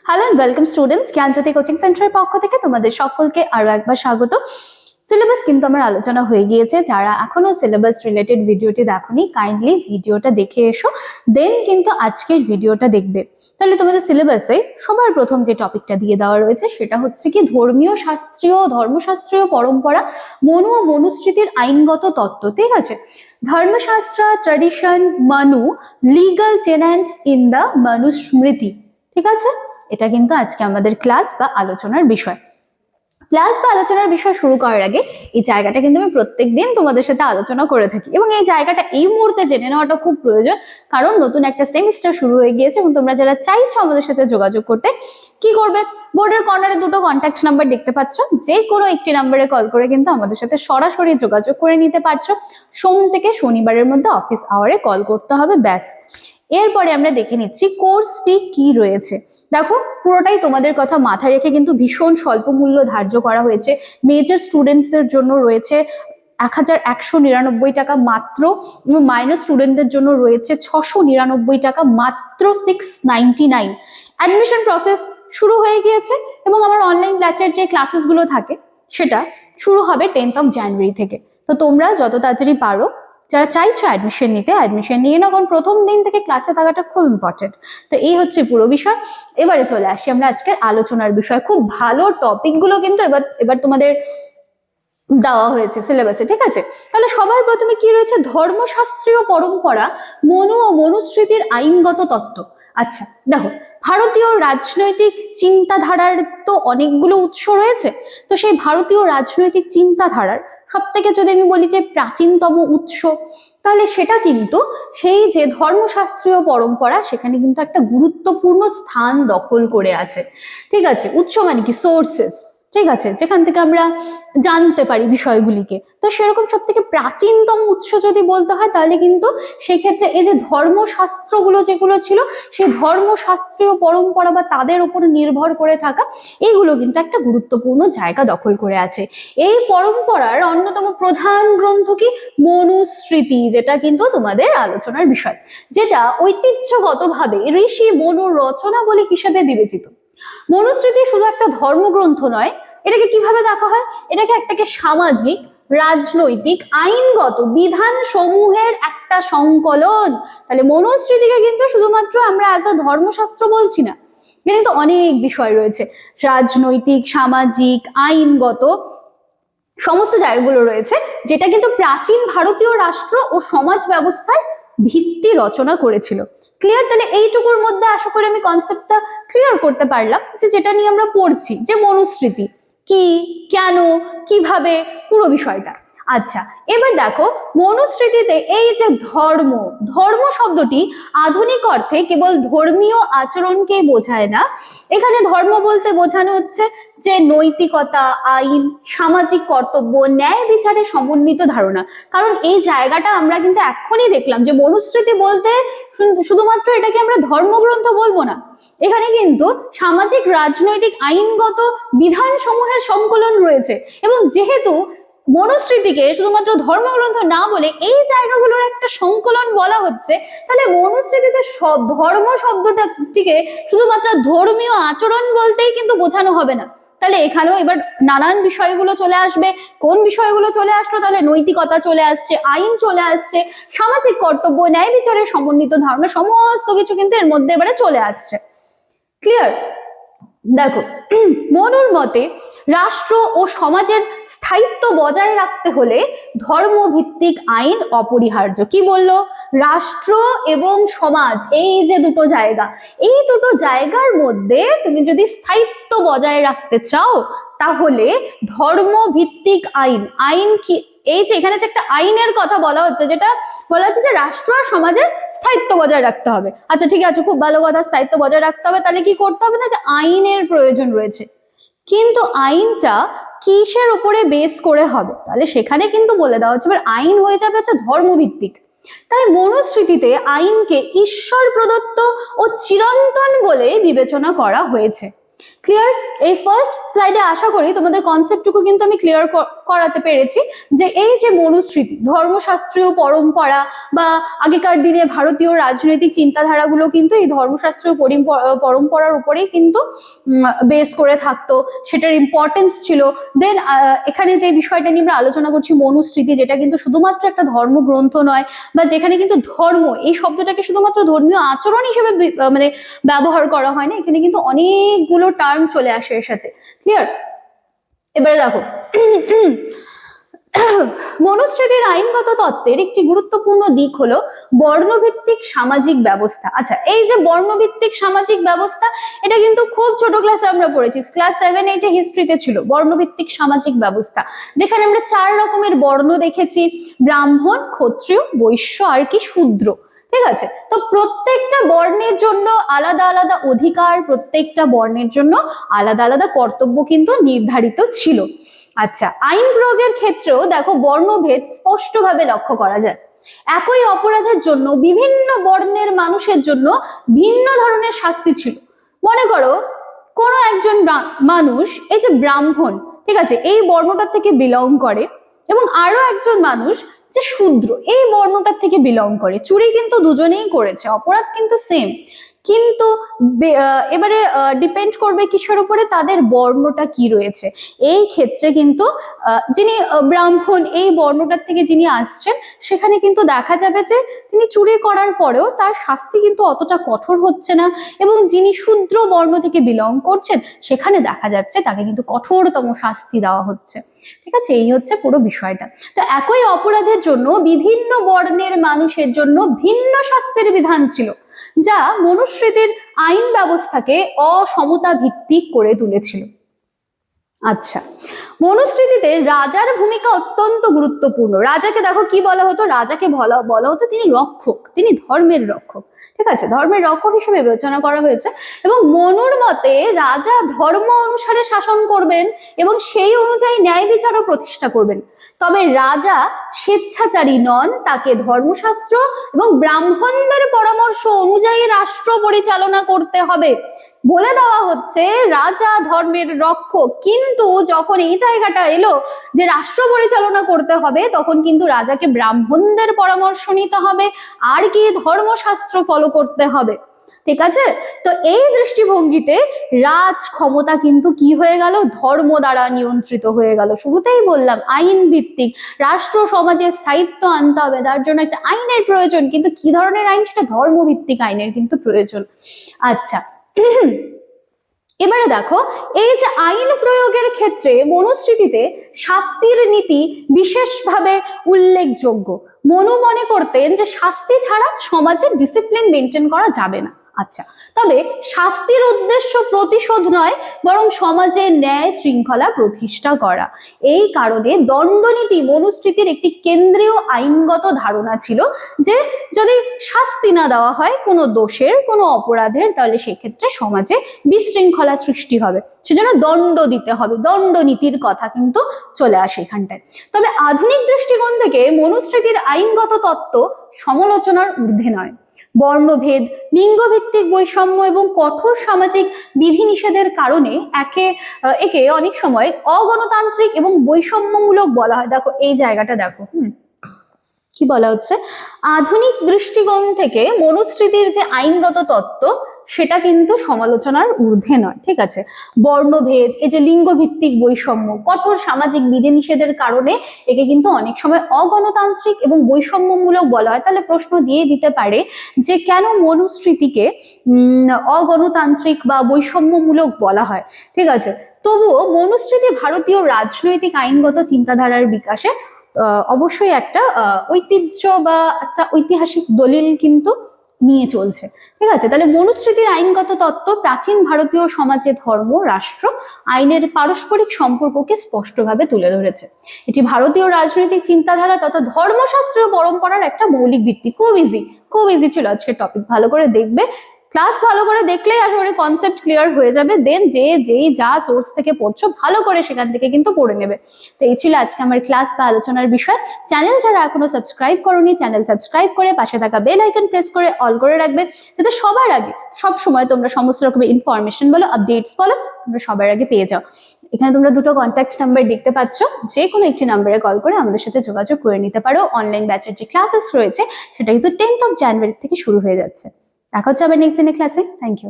Hello and welcome students, Gyanjyoti coaching সেন্টারের পক্ষ থেকে তোমাদের সকলকে আরো একবার স্বাগত। সিলেবাস কিন্তু আমার আলোচনা হয়ে গিয়েছে। যারা এখনো সিলেবাস রিলেটেড ভিডিওটি দেখোনি, কাইন্ডলি ভিডিওটা দেখে এসো, দেন কিন্তু আজকের ভিডিওটা দেখবে। তাহলে তোমাদের সিলেবাসে সবার প্রথম যে টপিকটা দিয়ে দেওয়া রয়েছে সেটা হচ্ছে কি ধর্মশাস্ত্রীয় পরম্পরা, মনু ও মনুস্মৃতির আইনগত তত্ত্ব। ঠিক আছে, ধর্মশাস্ত্র, tradition, Manu, legal tenets in the Manusmriti. ঠিক আছে, এটা কিন্তু আজকে আমাদের ক্লাস বা আলোচনার বিষয়। আলোচনার বিষয় শুরু করার আগে এই জায়গাটা কিন্তু আমি প্রত্যেকদিন তোমাদের সাথে আলোচনা করে থাকি এবং এই জায়গাটা এই মুহূর্তে জেনে নেওয়াটা খুব প্রয়োজন, কারণ নতুন একটা সেমিস্টার শুরু হয়ে গিয়েছে এবং তোমরা যারা চাইছো আমাদের সাথে যোগাযোগ করতে, কি করবে? বোর্ডের কর্নারে দুটো কন্ট্যাক্ট নাম্বার দেখতে পাচ্ছ, যে কোনো একটি নাম্বারে কল করে কিন্তু আমাদের সাথে সরাসরি যোগাযোগ করে নিতে পারছো। সোম থেকে শনিবারের মধ্যে অফিস আওয়ারে কল করতে হবে, ব্যাস। এরপরে আমরা দেখে নিচ্ছি কোর্সটি কি রয়েছে। দেখো, পুরোটাই তোমাদের কথা মাথায় রেখে কিন্তু ভীষণ স্বল্প মূল্য ধার্য করা হয়েছে। মেজর স্টুডেন্টসদের জন্য রয়েছে 1199 টাকা মাত্র, এবং মাইনর স্টুডেন্টদের জন্য রয়েছে 699 টাকা মাত্র, 699। অ্যাডমিশন প্রসেস শুরু হয়ে গিয়েছে এবং আমার অনলাইন ব্যাচের যে ক্লাসেসগুলো থাকে সেটা শুরু হবে 10th of January থেকে। তো তোমরা যত তাড়াতাড়ি পারো, যারা চাইছো অ্যাডমিশন নিতে, অ্যাডমিশন নিয়ে নাও, কারণ প্রথম দিন থেকে ক্লাসে থাকাটা খুব ইম্পর্টেন্ট। তো এই হচ্ছে পুরো বিষয়। এবারে চলে আসি আমরা আজকের আলোচনার বিষয়। খুব ভালো টপিকগুলো কিন্তু এবার তোমাদের দেওয়া হয়েছে সিলেবাসে। ঠিক আছে, তাহলে সবার প্রথমে কি রয়েছে? ধর্মশাস্ত্রীয় পরম্পরা, মনু ও মনুস্মৃতির আইনগত তত্ত্ব। আচ্ছা দেখো, ভারতীয় রাজনৈতিক চিন্তাধারার তো অনেকগুলো উৎস রয়েছে। তো সেই ভারতীয় রাজনৈতিক চিন্তাধারার সব থেকে যদি আমি বলি যে প্রাচীনতম উৎস, তাহলে সেটা কিন্তু সেই যে ধর্মশাস্ত্রীয় পরম্পরা, সেখানে কিন্তু একটা গুরুত্বপূর্ণ স্থান দখল করে আছে। ঠিক আছে, উৎস মানে কি? সোর্সেস। ঠিক আছে, যেখান থেকে আমরা জানতে পারি বিষয়গুলিকে। তো সেরকম সব থেকে প্রাচীনতম উৎস যদি বলতে হয়, তাহলে কিন্তু সেক্ষেত্রে এই যে ধর্মশাস্ত্রগুলো যেগুলো ছিল, সেই ধর্মশাস্ত্রীয় পরম্পরা বা তাদের উপর নির্ভর করে থাকা, এইগুলো কিন্তু একটা গুরুত্বপূর্ণ জায়গা দখল করে আছে। এই পরম্পরার অন্যতম প্রধান গ্রন্থ কি? মনুস্মৃতি, যেটা কিন্তু তোমাদের আলোচনার বিষয়, যেটা ঐতিহ্যগতভাবে ঋষি মনুর রচনাবলী হিসেবে বিবেচিত। মনুস্মৃতি শুধু একটা ধর্মগ্রন্থ নয়, এটাকে কিভাবে দেখা হয়? এটাকে একটাকে সামাজিক, রাজনৈতিক, আইনগত বিধান সমূহের একটা সংকলন। তাহলে মনুস্মৃতিকে কিন্তু শুধুমাত্র আমরা অ্যাজ আ ধর্মশাস্ত্র বলছি না, কিন্তু অনেক বিষয় রয়েছে, রাজনৈতিক, সামাজিক, আইনগত সমস্ত জায়গাগুলো রয়েছে, যেটা কিন্তু প্রাচীন ভারতীয় রাষ্ট্র ও সমাজ ব্যবস্থার ভিত্তি রচনা করেছিল। ক্লিয়ার? তাহলে এইটুকুর মধ্যে আশা করি আমি কনসেপ্টটা ক্লিয়ার করতে পারলাম, যে যেটা নিয়ে আমরা পড়ছি, যে মনুস্মৃতি কি, কেন, কিভাবে, পুরো বিষয়টা। আচ্ছা, এবার দেখো, মনুস্মৃতিতে এই যে ধর্ম শব্দটি আধুনিক অর্থে কেবল ধর্মীয় আচরণকেই বোঝায় না। এখানে ধর্ম বলতে বোঝানো হচ্ছে যে নৈতিকতা, আইন, সামাজিক কর্তব্য, ন্যায় বিচারের সমন্বিত ধারণা। কারণ এই জায়গাটা আমরা কিন্তু এখনই দেখলাম যে মনুস্মৃতি বলতে শুধুমাত্র এটাকে আমরা ধর্মগ্রন্থ বলবো না, এখানে কিন্তু সামাজিক, রাজনৈতিক, আইনগত বিধান সমূহের সংকলন রয়েছে। এবং যেহেতু মনুস্মৃতিকে শুধুমাত্র ধর্মগ্রন্থ না বলে এই জায়গাগুলোর একটা সংকলন বলা হচ্ছে, তাহলে মনুস্মৃতিতে সব ধর্ম শব্দটাকে শুধুমাত্র ধর্মীয় আচরণ বলতেই কিন্তু বোঝানো হবে না। তাহলে এখানেও এবার নানান বিষয়গুলো চলে আসবে। কোন বিষয়গুলো চলে আসলো? তাহলে নৈতিকতা চলে আসছে, আইন চলে আসছে, সামাজিক কর্তব্য, ন্যায় বিচারের সমন্বিত ধারণা, সমস্ত কিছু কিন্তু এর মধ্যে এবারে চলে আসছে। ক্লিয়ার? দেখো, মনুর মতে রাষ্ট্র ও সমাজের স্থায়িত্ব বজায় রাখতে হলে ধর্মভিত্তিক আইন অপরিহার্য। কি বললো? রাষ্ট্র এবং সমাজ, এই যে দুটো জায়গা, এই দুটো জায়গার মধ্যে তুমি যদি স্থায়িত্ব বজায় রাখতে চাও, তাহলে ধর্মভিত্তিক আইন কি? এই যে এখানে যে একটা আইনের কথা বলা হচ্ছে, যেটা বলা হচ্ছে যে রাষ্ট্র আর সমাজের স্থায়িত্ব বজায় রাখতে হবে। আচ্ছা ঠিক আছে, খুব ভালো কথা, স্থায়িত্ব বজায় রাখতে হবে, তাহলে কি করতে হবে? না, আইনের প্রয়োজন রয়েছে। কিন্তু আইনটা কিসের উপরে বেস করে হবে? তাহলে সেখানে কিন্তু বলে দেওয়া হচ্ছে, এবার আইন হয়ে যাবে হচ্ছে ধর্মভিত্তিক। তাই মনুস্মৃতিতে আইনকে ঈশ্বর প্রদত্ত ও চিরন্তন বলে বিবেচনা করা হয়েছে। ক্লিয়ার? এই ফার্স্ট স্লাইডে আশা করি তোমাদের কনসেপ্টটুকু কিন্তু আমি ক্লিয়ার করাতে পেরেছি যে এই যে মনুস্মৃতি, ধর্মশাস্ত্রীয় পরম্পরা বা আগেকার দিনে ভারতীয় রাজনৈতিক চিন্তাধারাগুলো কিন্তু এই ধর্মশাস্ত্রীয় পরম্পরার উপরেই কিন্তু বেস করে থাকতো, সেটার ইম্পর্টেন্স ছিল। দেন এখানে যে বিষয়টা নিয়ে আমরা আলোচনা করছি মনুস্মৃতি, যেটা কিন্তু শুধুমাত্র একটা ধর্মগ্রন্থ নয়, বা যেখানে কিন্তু ধর্ম এই শব্দটাকে শুধুমাত্র ধর্মীয় আচরণ হিসেবে মানে ব্যবহার করা হয় না, এখানে কিন্তু অনেকগুলো টার্ম চলে আসে এর সাথে। ক্লিয়ার? এবারে দেখো মনুস্মৃতির আইনগত তত্ত্বের একটি গুরুত্বপূর্ণ দিক হলো বর্ণভিত্তিক সামাজিক ব্যবস্থা। আচ্ছা, এই যে বর্ণভিত্তিক সামাজিক ব্যবস্থা, এটা কিন্তু খুব ছোট ক্লাসে আমরা পড়েছি, ক্লাস 7-8 হিস্ট্রিতে ছিল বর্ণভিত্তিক সামাজিক ব্যবস্থা, যেখানে আমরা 4 রকমের বর্ণ দেখেছি, ব্রাহ্মণ, ক্ষত্রিয়, বৈশ্য আর কি শূদ্র। ঠিক আছে? তো প্রত্যেকটা বর্ণের জন্য আলাদা আলাদা অধিকার, প্রত্যেকটা বর্ণের জন্য আলাদা আলাদা কর্তব্য কিন্তু নির্ধারিত ছিল। আচ্ছা, আইন প্রয়োগের ক্ষেত্রেও দেখো বর্ণভেদ স্পষ্টভাবে লক্ষ্য করা যায়। একই অপরাধের জন্য বিভিন্ন বর্ণের মানুষের জন্য ভিন্ন ধরনের শাস্তি ছিল। মনে করো কোনো একজন মানুষ, এই যে ব্রাহ্মণ, ঠিক আছে, এই বর্ণটার থেকে বিলং করে, এবং আরো একজন মানুষ যে শূদ্র এই বর্ণটার থেকে বিলং করে, চুরি কিন্তু দুজনেই করেছে, অপরাধ কিন্তু সেম, কিন্তু এবারে ডিপেন্ড করবে কিসের উপরে, তাদের বর্ণটা কি রয়েছে। এই ক্ষেত্রে কিন্তু যিনি ব্রাহ্মণ এই বর্ণটার থেকে যিনি আসছেন, সেখানে কিন্তু দেখা যাবে যে তিনি চুরি করার পরেও তার শাস্তি কিন্তু অতটা কঠোর হচ্ছে না, এবং যিনি শূদ্র বর্ণ থেকে বিলং করছেন সেখানে দেখা যাচ্ছে তাকে কিন্তু কঠোরতম শাস্তি দেওয়া হচ্ছে। ঠিক আছে? এই হচ্ছে পুরো বিষয়টা। তো একই অপরাধের জন্য বিভিন্ন বর্ণের মানুষের জন্য ভিন্ন শাস্তির বিধান ছিল, যা মনুস্মৃতির আইন ব্যবস্থাকে অসমতা ভিত্তিক করে তুলেছিল। আচ্ছা, মনুস্মৃতিতে রাজার ভূমিকা অত্যন্ত গুরুত্বপূর্ণ। রাজাকে দেখো কি বলা হতো, রাজাকে বলা হতো তিনি রক্ষক, তিনি ধর্মের রক্ষক। ঠিক আছে? ধর্মের রক্ষক হিসেবে বিবেচনা করা হয়েছে, এবং মনুর মতে রাজা ধর্ম অনুসারে শাসন করবেন এবং সেই অনুযায়ী ন্যায় বিচারও প্রতিষ্ঠা করবেন। তবে রাজা স্বেচ্ছাচারী নন, তাকে ধর্মশাস্ত্র এবং ব্রাহ্মণদের পরামর্শ অনুযায়ী রাষ্ট্র পরিচালনা করতে হবে। বলে দেওয়া হচ্ছে রাজা ধর্মের রক্ষক, কিন্তু যখন এই জায়গাটা এলো যে রাষ্ট্র পরিচালনা করতে হবে, তখন কিন্তু রাজাকে ব্রাহ্মণদের পরামর্শ নিতে হবে, আর কি ধর্মশাস্ত্র ফলো করতে হবে। ঠিক আছে? তো এই দৃষ্টিভঙ্গিতে রাজ ক্ষমতা কিন্তু কি হয়ে গেল, ধর্ম দ্বারা নিয়ন্ত্রিত হয়ে গেল। শুরুতেই বললাম আইন ভিত্তিক রাষ্ট্র সমাজে স্থায়িত্ব আনতে হবে, তার জন্য একটা আইনের প্রয়োজন, কিন্তু কি ধরনের আইন, সেটা ধর্মভিত্তিক আইনের কিন্তু প্রয়োজন। আচ্ছা, এবারে দেখো এই যে আইন প্রয়োগের ক্ষেত্রে মনুস্মৃতিতে শাস্তির নীতি বিশেষভাবে উল্লেখযোগ্য। মনু মনে করতেন যে শাস্তি ছাড়া সমাজে ডিসিপ্লিন মেনটেন করা যাবে না। আচ্ছা, তবে শাস্তির উদ্দেশ্য প্রতিশোধ নয়, বরং সমাজে ন্যায় শৃঙ্খলা প্রতিষ্ঠা করা। এই কারণে দণ্ডনীতি মনুস্মৃতির একটি কেন্দ্রীয় আইনগত ধারণা ছিল যে যদি শাস্তি না দেওয়া হয় কোনো দোষের, কোনো অপরাধের, তাহলে সেক্ষেত্রে সমাজে বিশৃঙ্খলা সৃষ্টি হবে, সেজন্য দণ্ড দিতে হবে। দণ্ডনীতির কথা কিন্তু চলে আসে এখানটায়। তবে আধুনিক দৃষ্টিকোণ থেকে মনুস্মৃতির আইনগত তত্ত্ব সমালোচনার ঊর্ধ্বে নয়। বর্ণভেদ, লিঙ্গভিত্তিক বৈষম্য এবং কঠোর সামাজিক বিধিনিষেধের কারণে একে অনেক সময় অগণতান্ত্রিক এবং বৈষম্যমূলক বলা হয়। দেখো এই জায়গাটা দেখো, কি বলা হচ্ছে, আধুনিক দৃষ্টিকোণ থেকে মনুস্মৃতির যে আইনগত তত্ত্ব সেটা কিন্তু সমালোচনার ঊর্ধ্বে নয়। ঠিক আছে? বর্ণভেদ, এই যে লিঙ্গভিত্তিক বৈষম্য, কঠোর সামাজিক বিধিনিষেধের কারণে একে কিন্তু অনেক সময় অগণতান্ত্রিক এবং বৈষম্যমূলক বলা হয়। তাহলে প্রশ্ন দিয়ে দিতে পারে যে কেন মনুস্মৃতিকে অগণতান্ত্রিক বা বৈষম্যমূলক বলা হয়। ঠিক আছে? তবুও মনুস্মৃতি ভারতীয় রাজনৈতিক আইনগত চিন্তাধারার বিকাশে অবশ্যই একটা ঐতিহ্য বা একটা ঐতিহাসিক দলিল কিন্তু নিয়ে চলছে। ঠিক আছে? তাহলে মনুস্মৃতির আইনগত তত্ত্ব প্রাচীন ভারতীয় সমাজে ধর্ম, রাষ্ট্র, আইনের পারস্পরিক সম্পর্ককে স্পষ্টভাবে তুলে ধরেছে। এটি ভারতীয় রাজনৈতিক চিন্তাধারা তথা ধর্মশাস্ত্রীয় পরম্পরার একটা মৌলিক ভিত্তি। খুব ইজি ছিল আজকের টপিক, ভালো করে দেখবে, ক্লাস ভালো করে দেখলেই আসলে কনসেপ্ট ক্লিয়ার হয়ে যাবে, দেন যেই যা সোর্স থেকে পড়ছো ভালো করে সেখান থেকে কিন্তু পড়ে নেবে। তো এই ছিল আজকে আমার ক্লাস বা আলোচনার বিষয়। চ্যানেল যারা এখনো সাবস্ক্রাইব করোনি, চ্যানেল সাবস্ক্রাইব করে পাশে থাকা বেল আইকন প্রেস করে অল করে রাখবে, যাতে সবার আগে সব সময় তোমরা সমস্ত রকমের ইনফরমেশন বলো, আপডেটস বলো, তোমরা সবার আগে পেয়ে যাও। এখানে তোমরা দুটো কন্ট্যাক্ট নাম্বার দেখতে পাচ্ছ, যে কোনো একটি নাম্বারে কল করে আমাদের সাথে যোগাযোগ করে নিতে পারো। অনলাইন ব্যাচের যে ক্লাসেস রয়েছে সেটা কিন্তু 10th of January থেকে শুরু হয়ে যাচ্ছে। দেখা হচ্ছে আবার নেক্সট দিনের ক্লাসে। Thank you.